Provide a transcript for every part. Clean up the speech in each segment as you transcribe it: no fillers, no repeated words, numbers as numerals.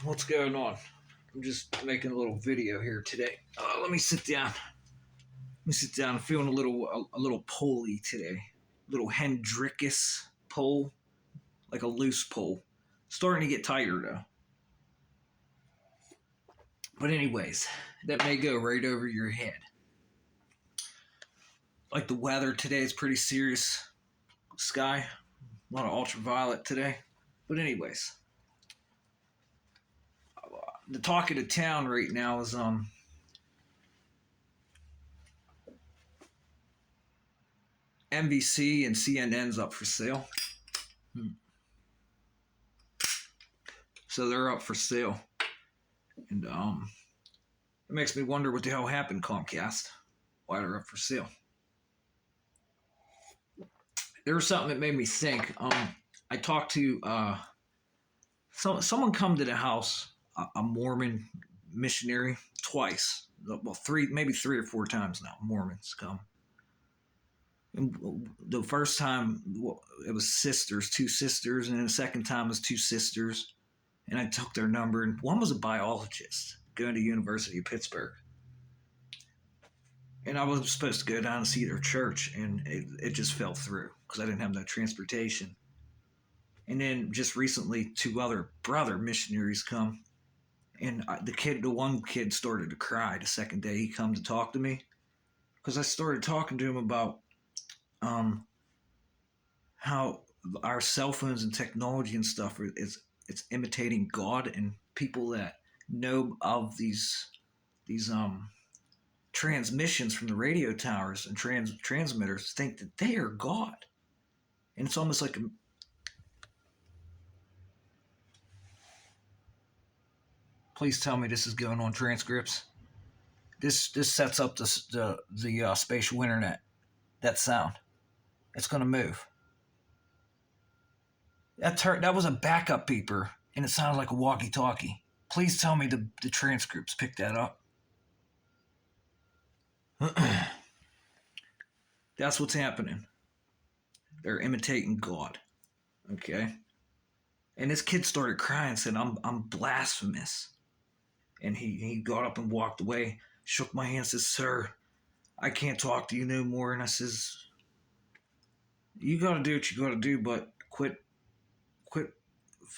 What's going on? I'm just making a little video here today. Let me sit down. I'm feeling a little poley today. A little Hendrickus pole, like a loose pole. Starting to get tighter though. But anyways, that may go right over your head. Like the weather today is pretty serious. Sky, a lot of ultraviolet today. But anyways, the talk of the town right now is NBC and CNN's up for sale. So they're up for sale. And it makes me wonder what the hell happened, Comcast. Why they're up for sale. There was something that made me think. I talked to someone come to the house, a Mormon missionary, twice. Well, maybe three or four times now. Mormons come. And the first time it was sisters, two sisters, and then the second time was two sisters. And I took their number, and one was a biologist going to University of Pittsburgh. And I was supposed to go down and see their church, and it just fell through because I didn't have no transportation. And then just recently, two other brother missionaries come, and the one kid started to cry the second day he come to talk to me because I started talking to him about how our cell phones and technology and stuff it's imitating God, and people that know of these transmissions from the radio towers and transmitters think that they are God. And it's almost like please tell me this is going on transcripts. This sets up the spatial internet. That sound, it's going to move. That was a backup beeper, and it sounded like a walkie-talkie. Please tell me the transcripts pick that up. That's what's happening. They're imitating God. Okay? And this kid started crying and said, I'm blasphemous. And he got up and walked away, shook my hand, says, "Sir, I can't talk to you no more." And I says, "You gotta do what you gotta do, but quit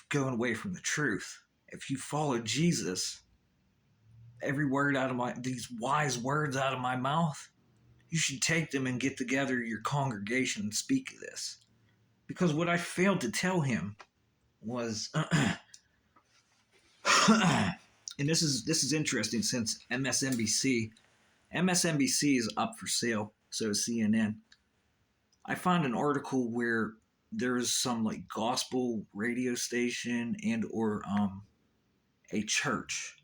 going away from the truth. If you follow Jesus, every word out of these wise words out of my mouth, you should take them and get together your congregation and speak this." Because what I failed to tell him was, and this is interesting since MSNBC is up for sale, so is CNN. I found an article where there's some like gospel radio station and or a church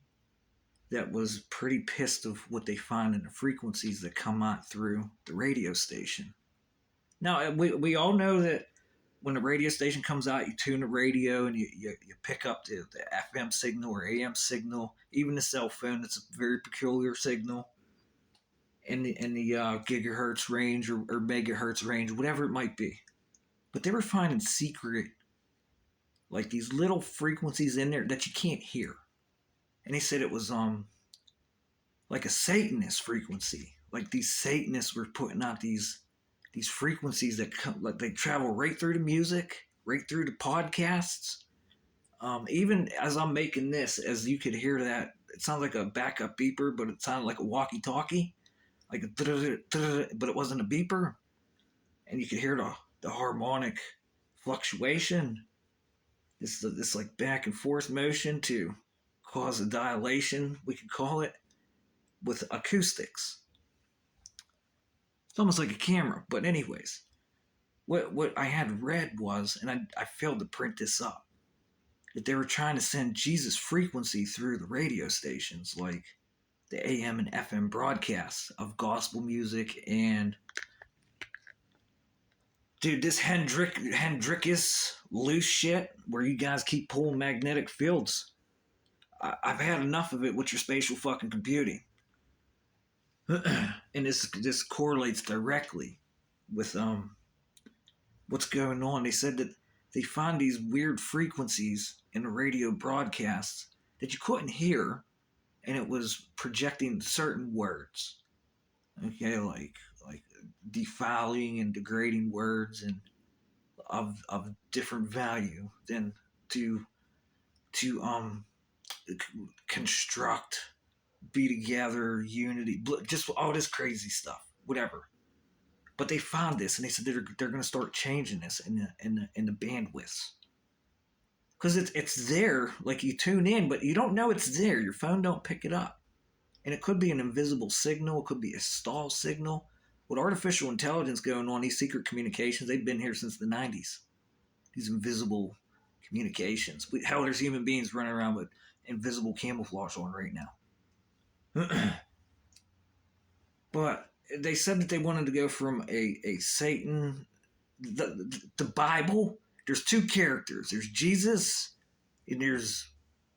that was pretty pissed of what they find in the frequencies that come out through the radio station. Now, we all know that when the radio station comes out, you tune the radio and you pick up the FM signal or AM signal, even the cell phone. It's a very peculiar signal in the gigahertz range or megahertz range, whatever it might be. But they were finding secret, like these little frequencies in there that you can't hear. And they said it was like a Satanist frequency. Like these Satanists were putting out these frequencies that come, like they travel right through the music, right through the podcasts. Even as I'm making this, as you could hear that, it sounds like a backup beeper, but it sounded like a walkie-talkie, like but it wasn't a beeper, and you could hear the harmonic fluctuation. This like back and forth motion to cause a dilation, we could call it, with acoustics. It's almost like a camera. But anyways, what I had read was, and I failed to print this up, that they were trying to send Jesus frequency through the radio stations, like the AM and FM broadcasts of gospel music. And dude, this Hendrickus loose shit where you guys keep pulling magnetic fields, I've had enough of it with your spatial fucking computing. And this correlates directly with what's going on. They said that they find these weird frequencies in the radio broadcasts that you couldn't hear, and it was projecting certain words. Okay, like defiling and degrading words and of different value than to construct, be together, unity, just all this crazy stuff, whatever. But they found this, and they said they're going to start changing this in the bandwidths, because it's there. Like, you tune in, but you don't know it's there. Your phone don't pick it up, and it could be an invisible signal. It could be a stall signal. With artificial intelligence going on, these secret communications, they've been here since the 90s. These invisible communications. Hell, there's human beings running around with invisible camouflage on right now. But they said that they wanted to go from a Satan, the Bible. There's two characters. There's Jesus, and there's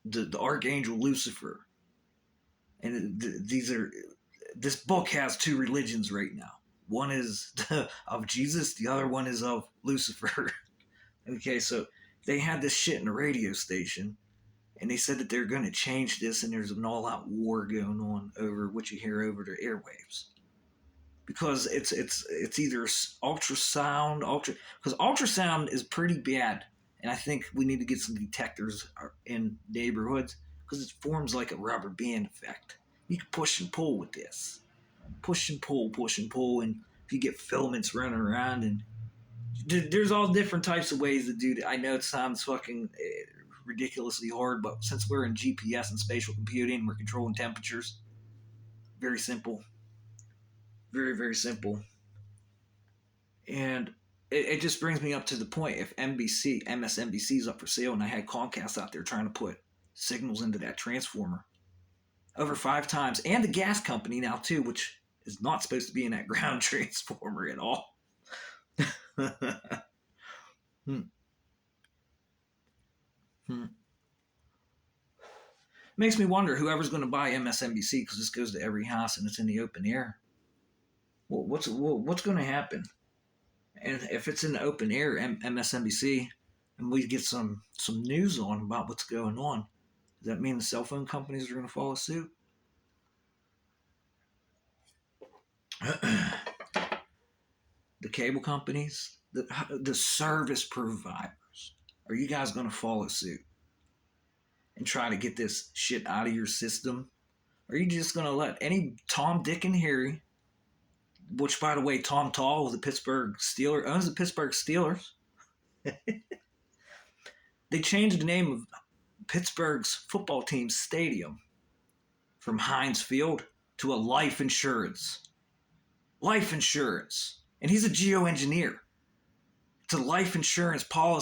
the archangel Lucifer. And this book has two religions right now. One is of Jesus, the other one is of Lucifer. Okay, so they had this shit in a radio station, and they said that they're going to change this, and there's an all-out war going on over what you hear over the airwaves. Because it's either ultrasound, because ultrasound is pretty bad, and I think we need to get some detectors in neighborhoods, because it forms like a rubber band effect. You can push and pull with this. Push and pull, and if you get filaments running around, and there's all different types of ways to do that. I know it sounds fucking ridiculously hard, but since we're in GPS and spatial computing, we're controlling temperatures. Very simple. Very, very simple. And it just brings me up to the point, if MSNBC is up for sale, and I had Comcast out there trying to put signals into that transformer over 5 times, and the gas company now too, which is not supposed to be in that ground transformer at all. Makes me wonder whoever's going to buy MSNBC, because this goes to every house and it's in the open air. Well, what's going to happen? And if it's in the open air, MSNBC, and we get some news on about what's going on, does that mean the cell phone companies are going to follow suit? The cable companies, the service providers, are you guys going to follow suit and try to get this shit out of your system? Or are you just going to let any Tom, Dick, and Harry, which, by the way, Tom Tall, the Pittsburgh Steelers, owns the Pittsburgh Steelers. They changed the name of Pittsburgh's football team's stadium from Heinz Field to a life insurance. Life insurance. And he's a geoengineer. It's a life insurance policy